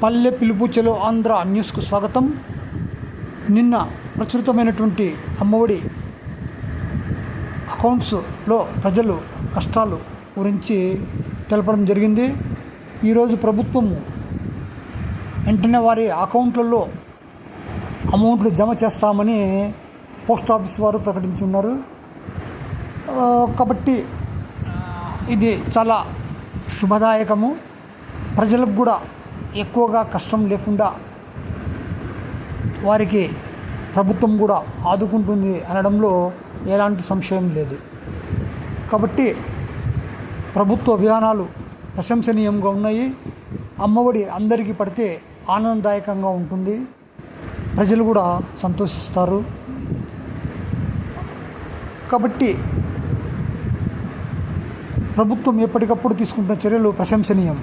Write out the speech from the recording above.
పల్లె పిలుపు చెలో ఆంధ్ర న్యూస్కు స్వాగతం. నిన్న ప్రచురితమైనటువంటి అమ్మఒడి అకౌంట్స్లో ప్రజలు కష్టాలు గురించి తెలపడం జరిగింది. ఈరోజు ప్రభుత్వము వెంటనే వారి అకౌంట్లలో అమౌంట్లు జమ చేస్తామని పోస్ట్ ఆఫీస్ వారు ప్రకటించున్నారు. కాబట్టి ఇది చాలా శుభదాయకము. ప్రజలకు కూడా ఎక్కువగా కష్టం లేకుండా వారికి ప్రభుత్వం కూడా ఆదుకుంటుంది అనడంలో ఎలాంటి సంశయం లేదు. కాబట్టి ప్రభుత్వ విధానాలు ప్రశంసనీయంగా ఉన్నాయి. అమ్మఒడి అందరికీ పడితే ఆనందదాయకంగా ఉంటుంది, ప్రజలు కూడా సంతోషిస్తారు. కాబట్టి ప్రభుత్వం ఎప్పటికప్పుడు తీసుకుంటున్న చర్యలు ప్రశంసనీయం.